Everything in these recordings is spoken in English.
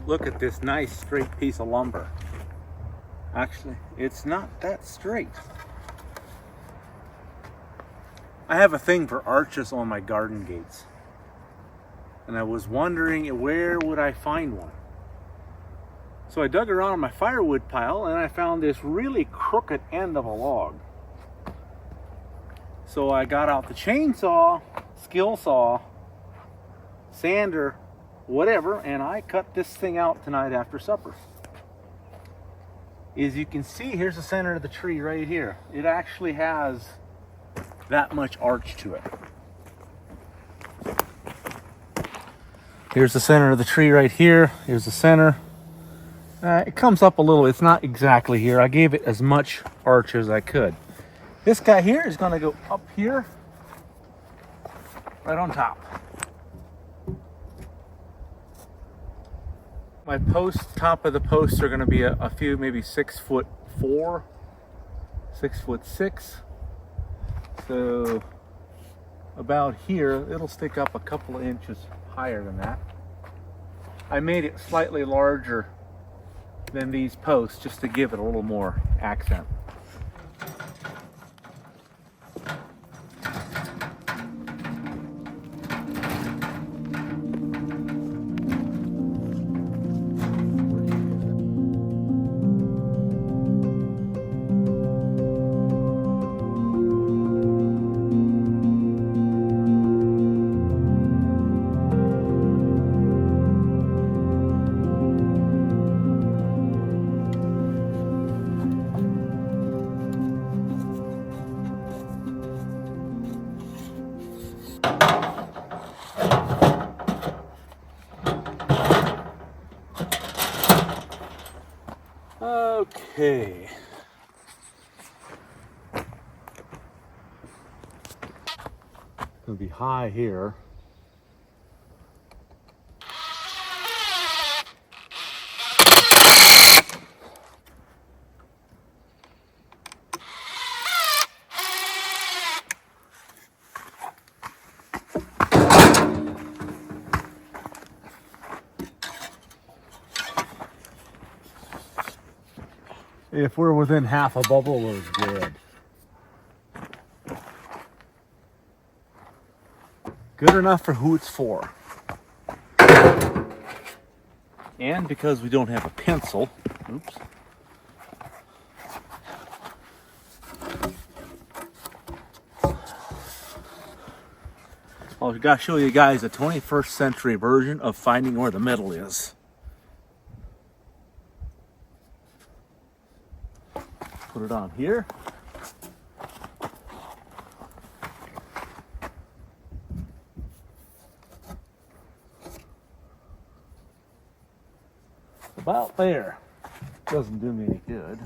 Look at this nice straight piece of lumber. Actually, it's not that straight. I have a thing for arches on my garden gates. And I was wondering where would I find one. So I dug around my firewood pile and I found this really crooked end of a log. So I got out the chainsaw, skill saw, sander, whatever, and I cut this thing out tonight after supper. As you can see, here's the center of the tree right here. It actually has that much arch to it. Here's the center of the tree right here. Here's the center. It comes up a little. It's not exactly here. I gave it as much arch as I could. This guy here is going to go up here, right on top. My top of the posts are going to be a few, maybe 6'4", 6'6". So about here, it'll stick up a couple of inches higher than that. I made it slightly larger than these posts just to give it a little more accent. Okay. Gonna be high here. If we're within half a bubble, we're good. Good enough for who it's for. And because we don't have a pencil, oops. I gotta show you guys a 21st century version of finding where the metal is. Put it on here. About there. Doesn't do me any good.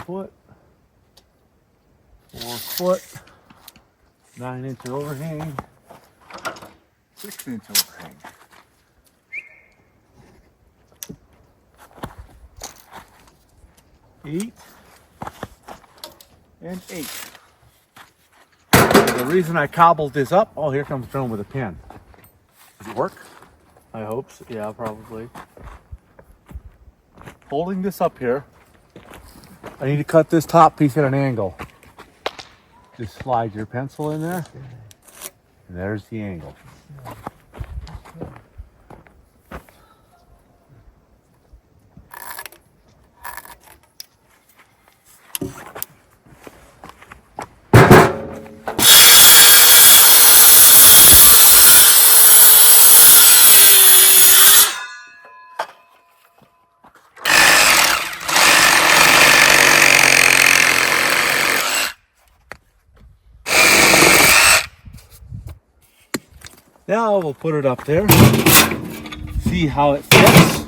Foot. 4 foot, 9-inch overhang, 6-inch overhang. Eight and 8. The reason I cobbled this up, oh, here comes Joan with a pen. Does it work? I hope so. Yeah, probably. Holding this up here, I need to cut this top piece at an angle. Just slide your pencil in there, and there's the angle. Now we'll put it up there, see how it fits.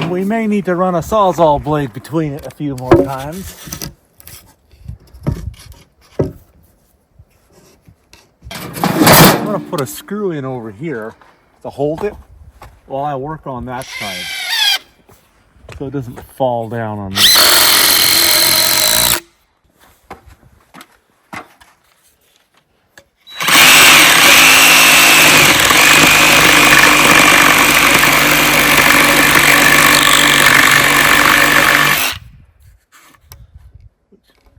We may need to run a Sawzall blade between it a few more times. I'm going to put a screw in over here to hold it while I work on that side. so it doesn't fall down on me.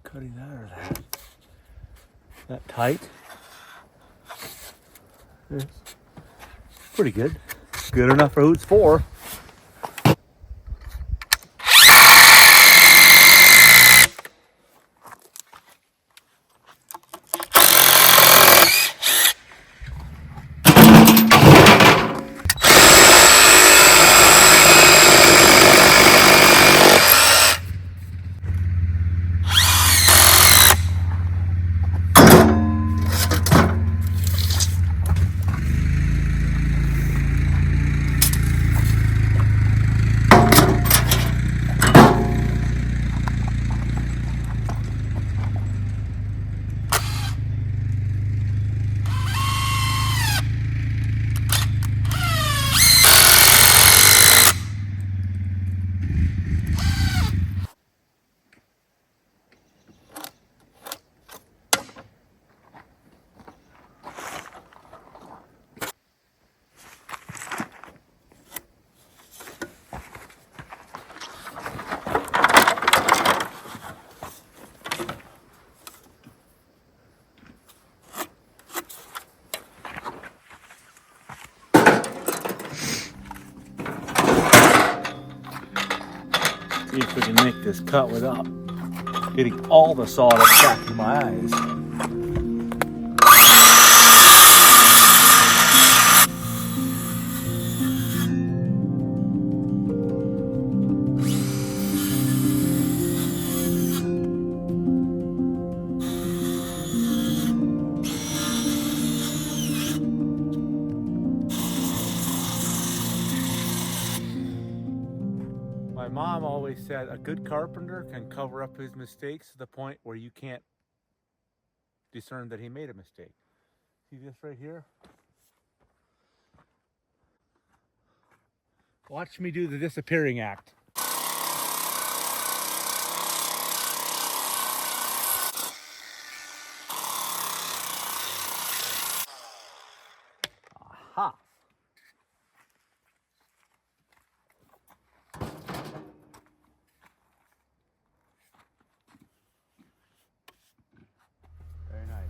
Cutting that or that? That tight? It's pretty good. Good enough for who it's for. See if we can make this cut without getting all the sawdust back in my eyes. My mom always said a good carpenter can cover up his mistakes to the point where you can't discern that he made a mistake. See this right here? Watch me do the disappearing act. Aha! Very nice.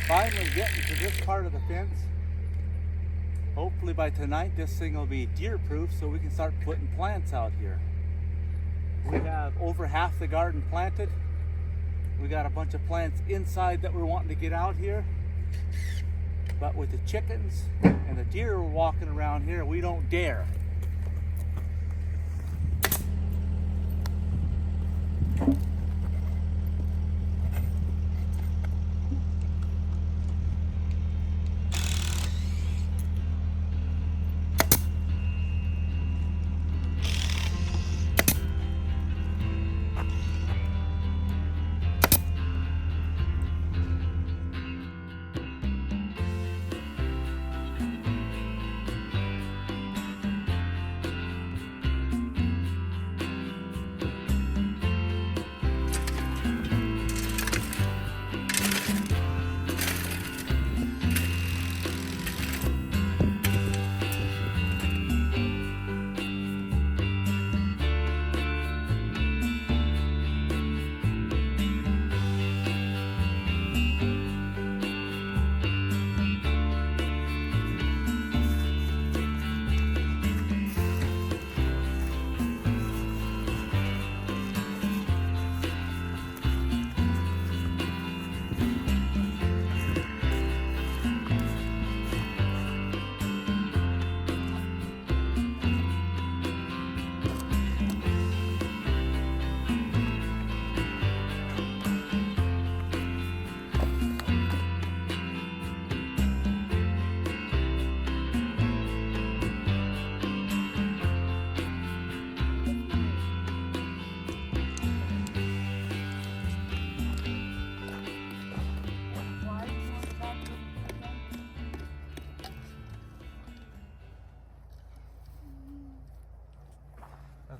Finally getting to this part of the fence. Hopefully by tonight this thing will be deer proof so we can start putting plants out here. We have over half the garden planted. We got a bunch of plants inside that we're wanting to get out here. But with the chickens and the deer walking around here, we don't dare.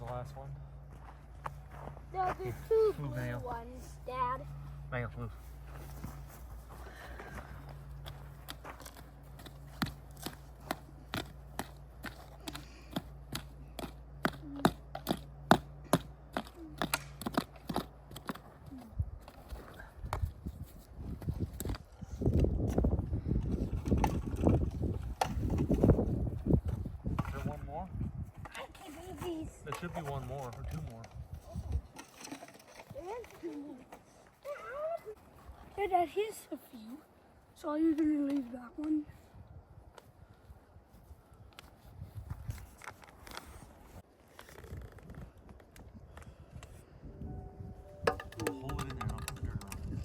last one. No, there's two blue ones, Dad. Mail, move. There should be one more or two more. There's two more. Hey, Dad, here's a few. So are you going to leave that one? Hold it in there. I'll put the dirt on it.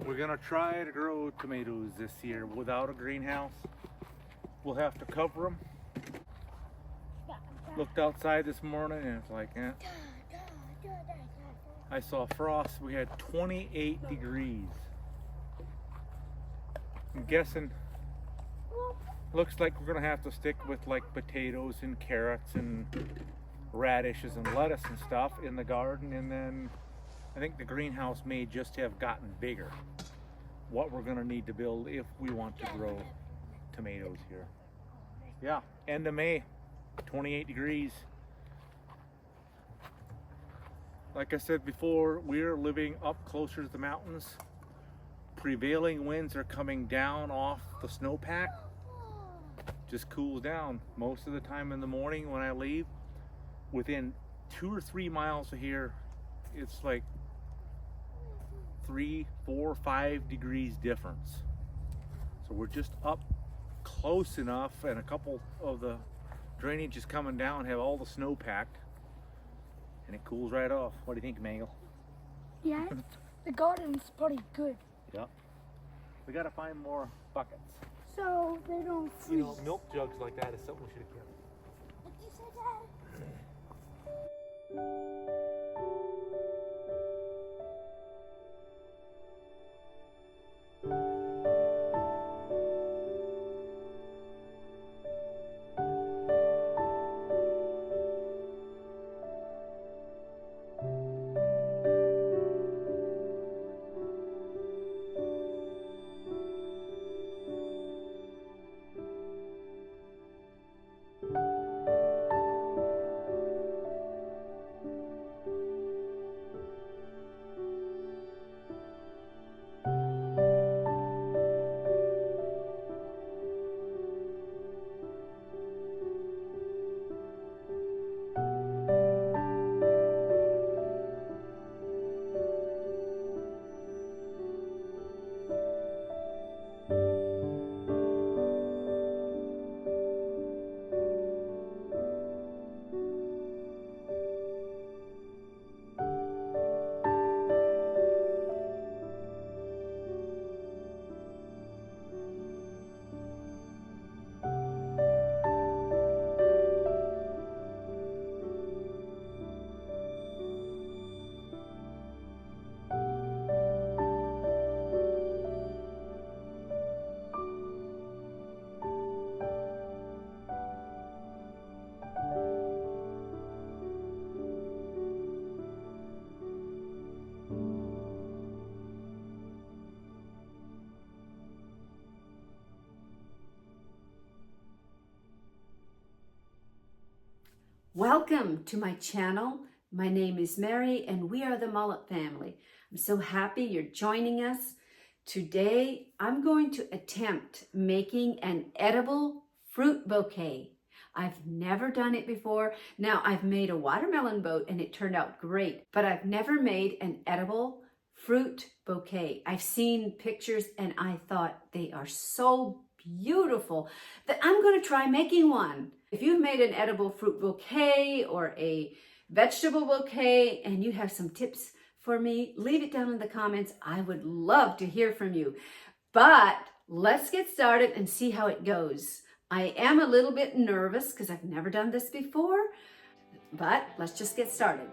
We're gonna try to grow tomatoes this year without a greenhouse. we'll have to cover them. Looked outside this morning and it's like, eh. I saw frost. We had 28 degrees. I'm guessing, looks like we're gonna have to stick with like potatoes and carrots and radishes and lettuce and stuff in the garden, and then I think the greenhouse may just have gotten bigger. What we're gonna need to build if we want to grow tomatoes here. Yeah, end of May, 28 degrees. Like I said before, we're living up closer to the mountains. Prevailing winds are coming down off the snowpack. Just cools down most of the time in the morning when I leave. Within 2 or 3 miles of here, it's like 3, 4, 5 degrees difference. So we're just up close enough, and a couple of the drainage is coming down, have all the snow packed, and it cools right off. What do you think, Mangle? Yeah, the garden's pretty good. Yep. We gotta find more buckets. So they don't freeze. You know, milk jugs like that is something we should have kept. What you say, Dad? Welcome to my channel. My name is Mary and we are the Mullet family. I'm so happy you're joining us. Today I'm going to attempt making an edible fruit bouquet. I've never done it before. Now I've made a watermelon boat and it turned out great, but I've never made an edible fruit bouquet. I've seen pictures and I thought they are so beautiful that I'm going to try making one. If you've made an edible fruit bouquet or a vegetable bouquet and you have some tips for me, leave it down in the comments. I would love to hear from you. But let's get started and see how it goes. I am a little bit nervous because I've never done this before, but let's just get started.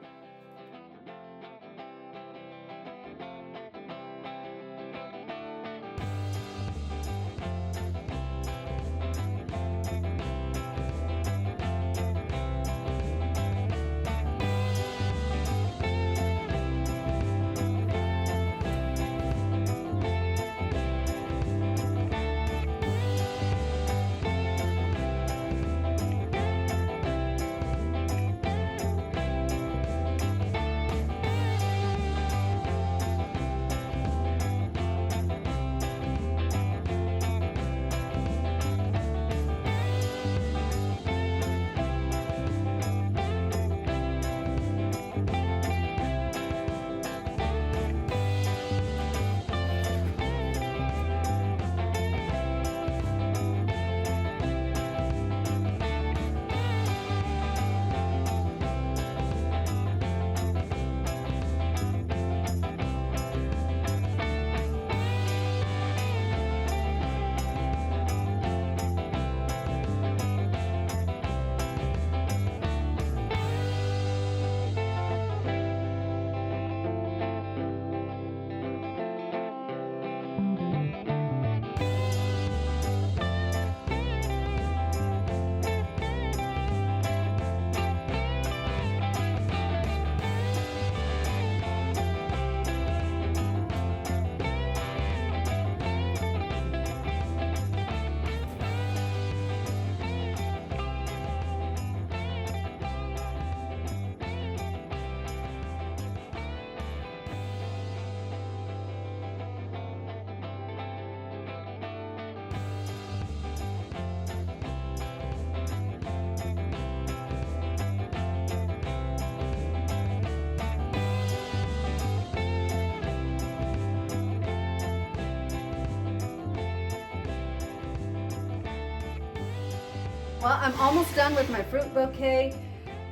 Well, I'm almost done with my fruit bouquet,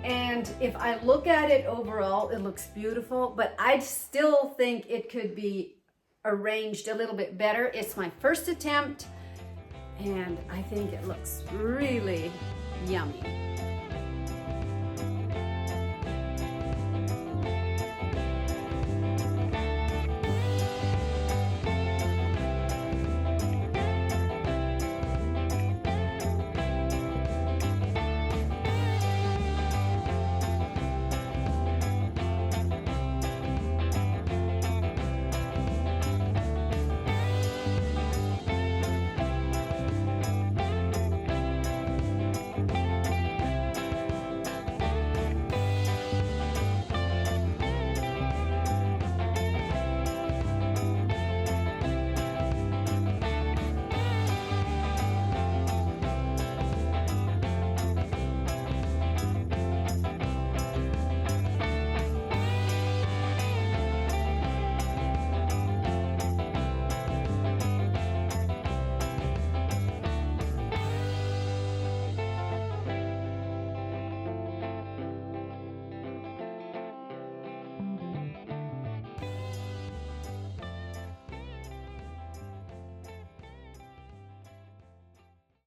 and if I look at it overall, it looks beautiful, but I still think it could be arranged a little bit better. It's my first attempt, and I think it looks really yummy.